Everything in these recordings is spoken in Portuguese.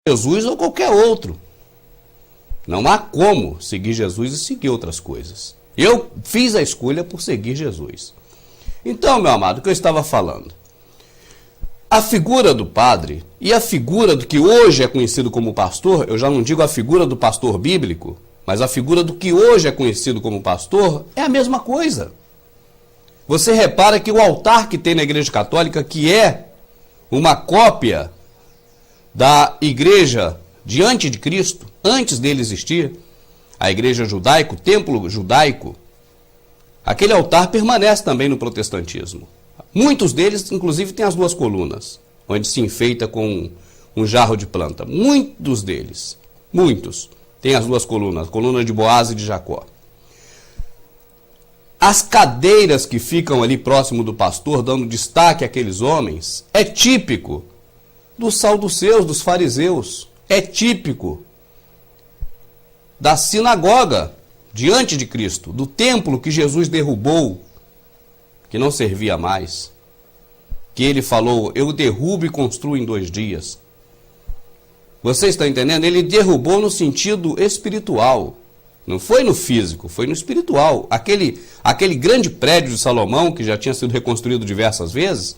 Jesus ou qualquer outro. Não há como seguir Jesus e seguir outras coisas. Eu fiz a escolha por seguir Jesus. Então, meu amado, o que eu estava falando? A figura do padre e a figura do que hoje é conhecido como pastor, eu já não digo a figura do pastor bíblico, mas a figura do que hoje é conhecido como pastor é a mesma coisa. Você repara que o altar que tem na Igreja Católica, que é uma cópia da igreja diante de Cristo, antes dele existir, a igreja judaica, o templo judaico, aquele altar permanece também no protestantismo. Muitos deles, inclusive, têm as duas colunas, onde se enfeita com um jarro de planta. Muitos deles, muitos, têm as duas colunas, a coluna de Boaz e de Jacó. As cadeiras que ficam ali próximo do pastor, dando destaque àqueles homens, é típico dos saduceus, dos fariseus, é típico da sinagoga diante de Cristo, do templo que Jesus derrubou, que não servia mais, que ele falou, eu derrubo e construo em 2 dias. Você está entendendo? Ele derrubou no sentido espiritual, não foi no físico, foi no espiritual. Aquele grande prédio de Salomão, que já tinha sido reconstruído diversas vezes,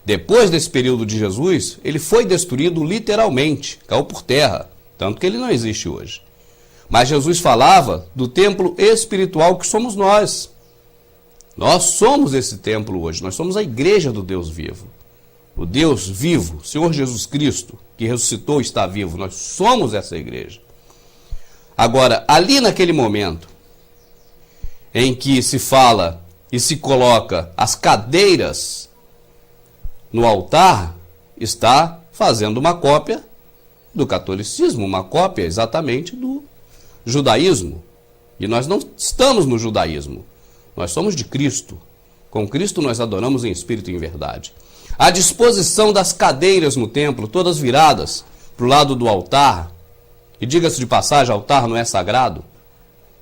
depois desse período de Jesus, ele foi destruído literalmente, caiu por terra, tanto que ele não existe hoje. Mas Jesus falava do templo espiritual que somos nós. Nós somos esse templo hoje, nós somos a igreja do Deus vivo. O Deus vivo, o Senhor Jesus Cristo, que ressuscitou e está vivo, nós somos essa igreja. Agora, ali naquele momento em que se fala e se coloca as cadeiras no altar, está fazendo uma cópia do catolicismo, uma cópia exatamente do judaísmo. E nós não estamos no judaísmo, nós somos de Cristo. Com Cristo nós adoramos em espírito e em verdade. A disposição das cadeiras no templo, todas viradas para o lado do altar, e diga-se de passagem, altar não é sagrado,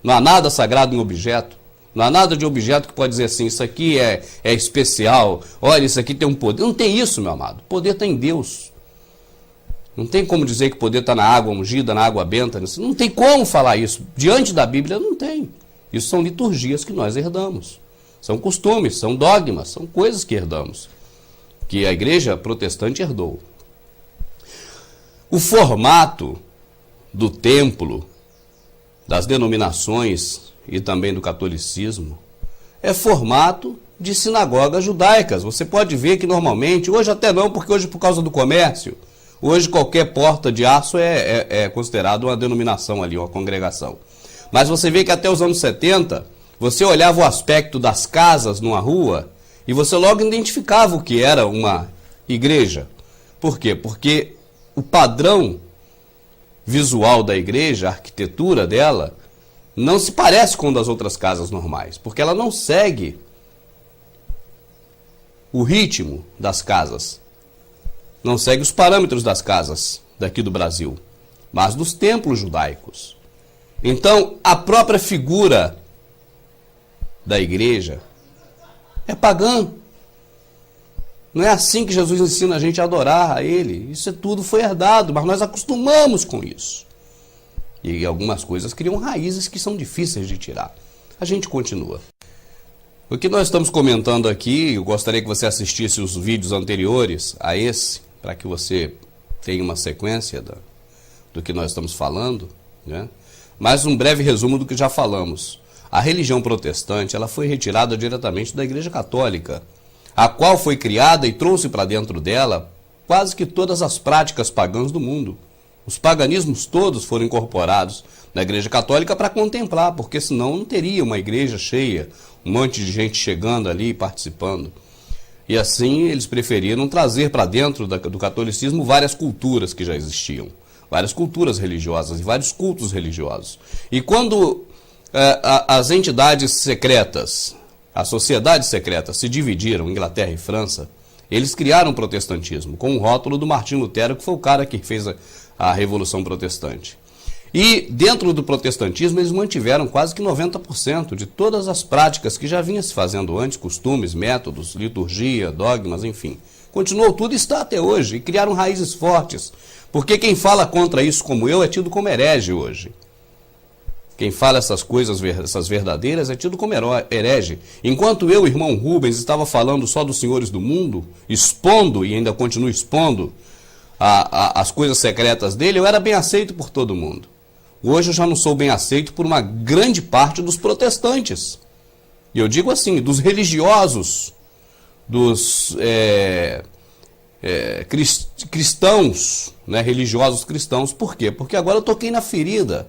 não há nada sagrado em objeto, não há nada de objeto que pode dizer assim, isso aqui é especial, olha, isso aqui tem um poder. Não tem isso, meu amado, o poder está em Deus. Não tem como dizer que o poder está na água ungida, na água benta, não tem como falar isso. Diante da Bíblia não tem. Isso são liturgias que nós herdamos, são costumes, são dogmas, são coisas que herdamos, que a igreja protestante herdou. O formato do templo, das denominações e também do catolicismo, é formato de sinagogas judaicas. Você pode ver que normalmente, hoje até não, porque hoje por causa do comércio, hoje qualquer porta de aço é considerado uma denominação ali, uma congregação. Mas você vê que até os anos 70, você olhava o aspecto das casas numa rua e você logo identificava o que era uma igreja. Por quê? Porque o padrão visual da igreja, a arquitetura dela, não se parece com o das outras casas normais, porque ela não segue o ritmo das casas, não segue os parâmetros das casas daqui do Brasil, mas dos templos judaicos. Então, a própria figura da igreja é pagã. Não é assim que Jesus ensina a gente a adorar a Ele. Isso tudo foi herdado, mas nós acostumamos com isso. E algumas coisas criam raízes que são difíceis de tirar. A gente continua. O que nós estamos comentando aqui, eu gostaria que você assistisse os vídeos anteriores a esse, para que você tenha uma sequência do que nós estamos falando, né? Mas um breve resumo do que já falamos. A religião protestante, ela foi retirada diretamente da Igreja Católica, a qual foi criada e trouxe para dentro dela quase que todas as práticas pagãs do mundo. Os paganismos todos foram incorporados na Igreja Católica para contemplar, porque senão não teria uma igreja cheia, um monte de gente chegando ali e participando. E assim eles preferiram trazer para dentro do catolicismo várias culturas que já existiam, várias culturas religiosas e vários cultos religiosos. E quando as entidades secretas, as sociedades secretas se dividiram, Inglaterra e França, eles criaram o protestantismo, com o rótulo do Martim Lutero, que foi o cara que fez a Revolução Protestante. E dentro do protestantismo eles mantiveram quase que 90% de todas as práticas que já vinha se fazendo antes, costumes, métodos, liturgia, dogmas, enfim. Continuou tudo e está até hoje, e criaram raízes fortes Porque quem fala contra isso como eu é tido como herege hoje. Quem fala essas coisas, essas verdadeiras, é tido como herege. Enquanto eu, irmão Rubens, estava falando só dos senhores do mundo, expondo, e ainda continuo expondo, as coisas secretas dele, eu era bem aceito por todo mundo. Hoje eu já não sou bem aceito por uma grande parte dos protestantes. E eu digo assim, dos religiosos, dos cristãos, né, religiosos cristãos. Por quê? Porque agora eu toquei na ferida.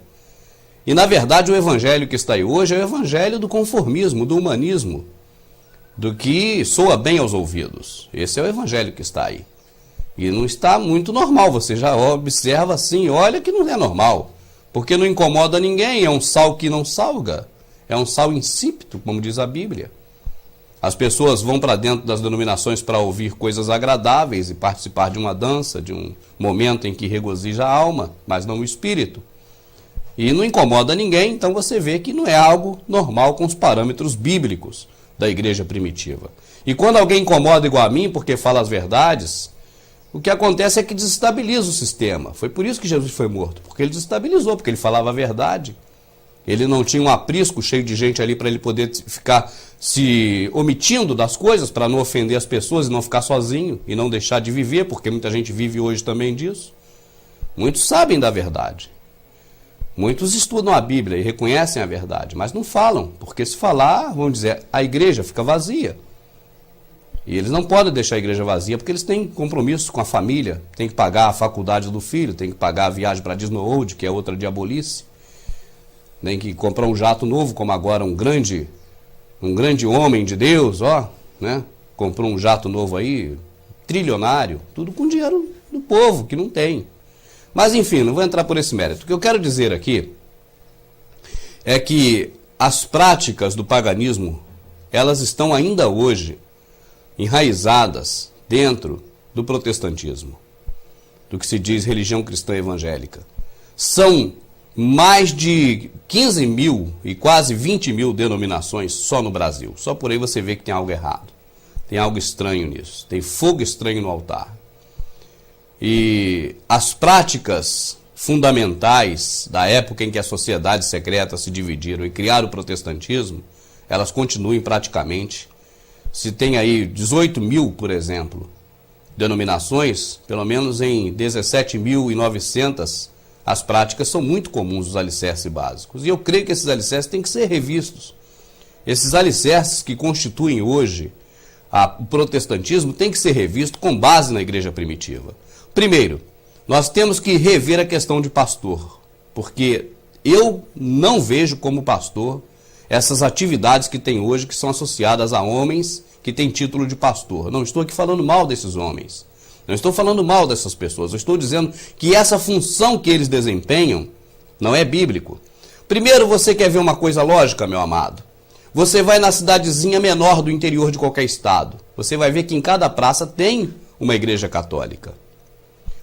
E, na verdade, o evangelho que está aí hoje é o evangelho do conformismo, do humanismo, do que soa bem aos ouvidos. Esse é o evangelho que está aí. E não está muito normal, você já observa assim, olha que não é normal, porque não incomoda ninguém, é um sal que não salga, é um sal insípido, como diz a Bíblia. As pessoas vão para dentro das denominações para ouvir coisas agradáveis e participar de uma dança, de um momento em que regozija a alma, mas não o espírito. E não incomoda ninguém, então você vê que não é algo normal com os parâmetros bíblicos da igreja primitiva. E quando alguém incomoda igual a mim, porque fala as verdades, o que acontece é que desestabiliza o sistema. Foi por isso que Jesus foi morto, porque ele desestabilizou, porque ele falava a verdade. Ele não tinha um aprisco cheio de gente ali para ele poder ficar se omitindo das coisas, para não ofender as pessoas e não ficar sozinho e não deixar de viver, porque muita gente vive hoje também disso. Muitos sabem da verdade. Muitos estudam a Bíblia e reconhecem a verdade, mas não falam, porque se falar, vamos dizer, a igreja fica vazia. E eles não podem deixar a igreja vazia, porque eles têm compromisso com a família, têm que pagar a faculdade do filho, têm que pagar a viagem para Disney World, que é outra diabolice. Tem que comprar um jato novo, como agora um grande homem de Deus, né? Comprou um jato novo aí, trilionário, tudo com dinheiro do povo, que não tem. Mas, enfim, não vou entrar por esse mérito. O que eu quero dizer aqui é que as práticas do paganismo, elas estão ainda hoje enraizadas dentro do protestantismo, do que se diz religião cristã evangélica. São mais de 15 mil e quase 20 mil denominações só no Brasil. Só por aí você vê que tem algo errado. Tem algo estranho nisso. Tem fogo estranho no altar. E as práticas fundamentais da época em que as sociedades secretas se dividiram e criaram o protestantismo, elas continuam praticamente. Se tem aí 18 mil, por exemplo, denominações, pelo menos em 17.900, as práticas são muito comuns, os alicerces básicos. E eu creio que esses alicerces têm que ser revistos. Esses alicerces que constituem hoje o protestantismo têm que ser revistos com base na igreja primitiva. Primeiro, nós temos que rever a questão de pastor, porque eu não vejo como pastor essas atividades que tem hoje, que são associadas a homens que têm título de pastor. Não estou aqui falando mal desses homens, não estou falando mal dessas pessoas, eu estou dizendo que essa função que eles desempenham não é bíblico. Primeiro, você quer ver uma coisa lógica, meu amado? Você vai na cidadezinha menor do interior de qualquer estado, você vai ver que em cada praça tem uma igreja católica.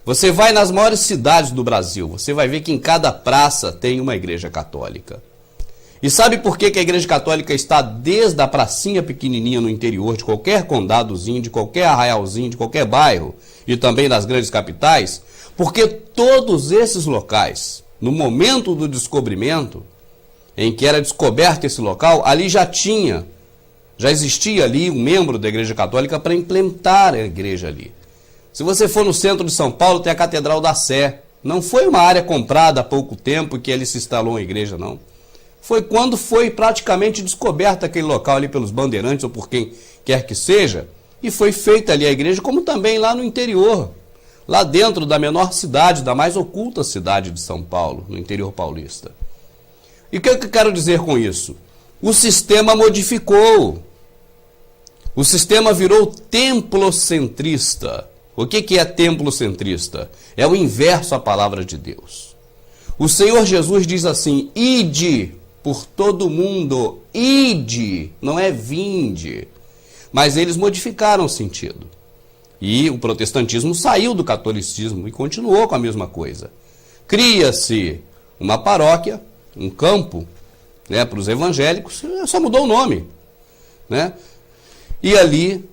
Você vai nas maiores cidades do Brasil, você vai ver que em cada praça tem uma igreja católica. E sabe por que a igreja católica está desde a pracinha pequenininha no interior de qualquer condadozinho, de qualquer arraialzinho, de qualquer bairro e também nas grandes capitais? Porque todos esses locais, no momento do descobrimento, em que era descoberto esse local, ali já existia ali um membro da igreja católica para implementar a igreja ali. Se você for no centro de São Paulo, tem a Catedral da Sé. Não foi uma área comprada há pouco tempo que ali se instalou uma igreja, não. Foi quando foi praticamente descoberto aquele local ali pelos bandeirantes ou por quem quer que seja, e foi feita ali a igreja, como também lá no interior, lá dentro da menor cidade, da mais oculta cidade de São Paulo, no interior paulista. E o que eu quero dizer com isso? O sistema modificou. O sistema virou templocentrista. O que é templocentrista? É o inverso à palavra de Deus. O Senhor Jesus diz assim: ide por todo mundo, ide, não é vinde. Mas eles modificaram o sentido. E o protestantismo saiu do catolicismo e continuou com a mesma coisa. Cria-se uma paróquia, um campo, né, para os evangélicos, só mudou o nome, né? E ali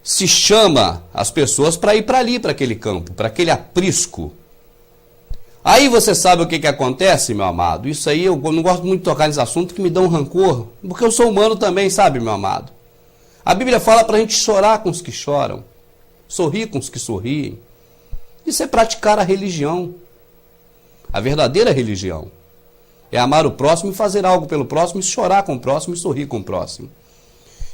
se chama as pessoas para ir para ali, para aquele campo, para aquele aprisco, Aí você sabe o que acontece, meu amado? Isso aí eu não gosto muito de tocar nesse assunto que me dá um rancor, porque eu sou humano também, sabe, meu amado? A Bíblia fala para a gente chorar com os que choram, sorrir com os que sorriem. Isso é praticar a religião, a verdadeira religião. É amar o próximo e fazer algo pelo próximo, e chorar com o próximo e sorrir com o próximo.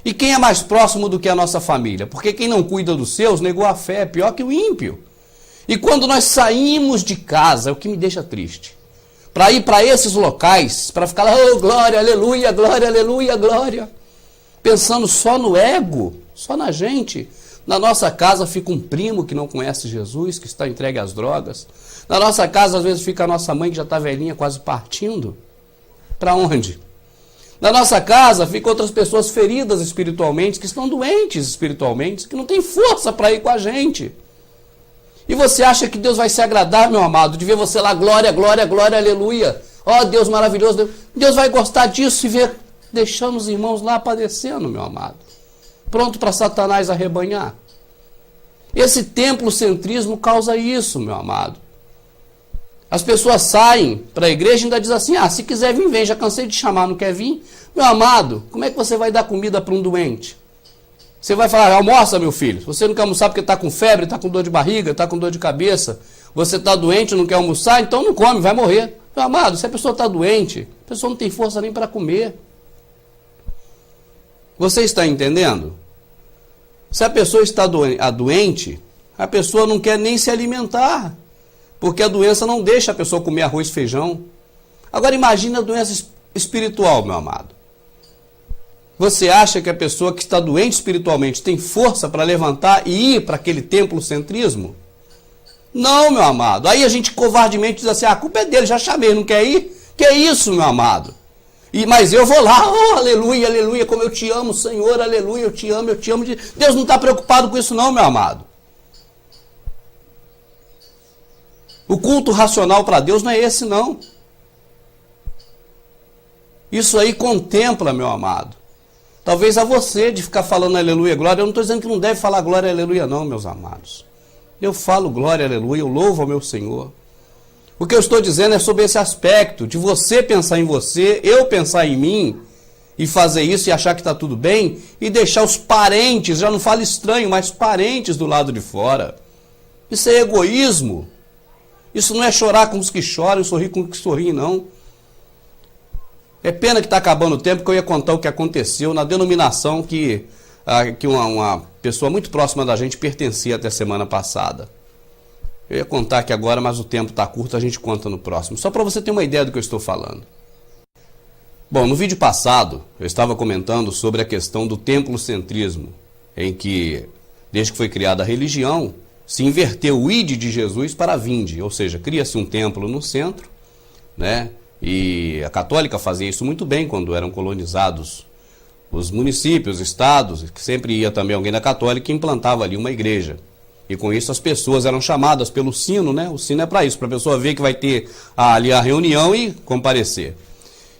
E quem é mais próximo do que a nossa família? Porque quem não cuida dos seus negou a fé, é pior que o ímpio. E quando nós saímos de casa, é o que me deixa triste, para ir para esses locais, para ficar lá, oh, glória, aleluia, glória, aleluia, glória, pensando só no ego, só na gente. Na nossa casa fica um primo que não conhece Jesus, que está entregue às drogas. Na nossa casa, às vezes, fica a nossa mãe que já está velhinha, quase partindo. Para onde? Na nossa casa ficam outras pessoas feridas espiritualmente, que estão doentes espiritualmente, que não têm força para ir com a gente. E você acha que Deus vai se agradar, meu amado, de ver você lá, glória, glória, glória, aleluia. Ó, Deus maravilhoso. Deus vai gostar disso e ver, deixando os irmãos lá padecendo, meu amado. Pronto para Satanás arrebanhar. Esse templocentrismo causa isso, meu amado. As pessoas saem para a igreja e ainda dizem assim, se quiser vir, vem, já cansei de chamar, não quer vir? Meu amado, como é que você vai dar comida para um doente? Você vai falar, almoça, meu filho. Você não quer almoçar porque está com febre, está com dor de barriga, está com dor de cabeça, você está doente, não quer almoçar, então não come, vai morrer. Meu amado, se a pessoa está doente, a pessoa não tem força nem para comer. Você está entendendo? Se a pessoa está doente, a pessoa não quer nem se alimentar, porque a doença não deixa a pessoa comer arroz e feijão. Agora imagine a doença espiritual, meu amado. Você acha que a pessoa que está doente espiritualmente tem força para levantar e ir para aquele templocentrismo? Não, meu amado. Aí a gente covardemente diz assim, a culpa é dele, já chamei, não quer ir? Que é isso, meu amado? Mas eu vou lá, oh, aleluia, aleluia, como eu te amo, Senhor, aleluia, eu te amo, eu te amo. Deus não está preocupado com isso não, meu amado. O culto racional para Deus não é esse não. Isso aí contempla, meu amado. Talvez a você de ficar falando aleluia, glória. Eu não estou dizendo que não deve falar glória, aleluia não, meus amados. Eu falo glória, aleluia, eu louvo ao meu Senhor. O que eu estou dizendo é sobre esse aspecto, de você pensar em você, eu pensar em mim, e fazer isso e achar que está tudo bem, e deixar os parentes, já não falo estranho, mas parentes do lado de fora. Isso é egoísmo. Isso não é chorar com os que choram e sorrir com os que sorriem, não. É pena que está acabando o tempo, que eu ia contar o que aconteceu na denominação que uma pessoa muito próxima da gente pertencia até a semana passada. Eu ia contar aqui agora, mas o tempo está curto, a gente conta no próximo. Só para você ter uma ideia do que eu estou falando. Bom, no vídeo passado, eu estava comentando sobre a questão do templocentrismo, em que, desde que foi criada a religião, se inverteu o ide de Jesus para a vinde, ou seja, cria-se um templo no centro, né? E a católica fazia isso muito bem quando eram colonizados os municípios, os estados, que sempre ia também alguém da católica e implantava ali uma igreja. E com isso as pessoas eram chamadas pelo sino, né? O sino é para isso, para a pessoa ver que vai ter ali a reunião e comparecer.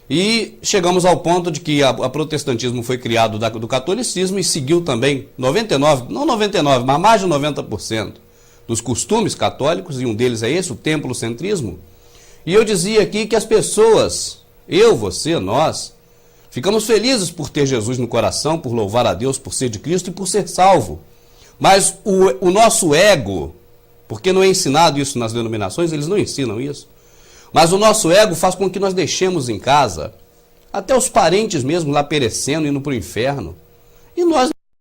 E chegamos ao ponto de que o protestantismo foi criado do catolicismo e seguiu também 99, não 99, mas mais de 90% dos costumes católicos, e um deles é esse, o templocentrismo. E eu dizia aqui que as pessoas, eu, você, nós, ficamos felizes por ter Jesus no coração, por louvar a Deus, por ser de Cristo e por ser salvo. Mas o nosso ego, porque não é ensinado isso nas denominações, eles não ensinam isso, mas o nosso ego faz com que nós deixemos em casa até os parentes mesmo lá perecendo, indo para o inferno. E nós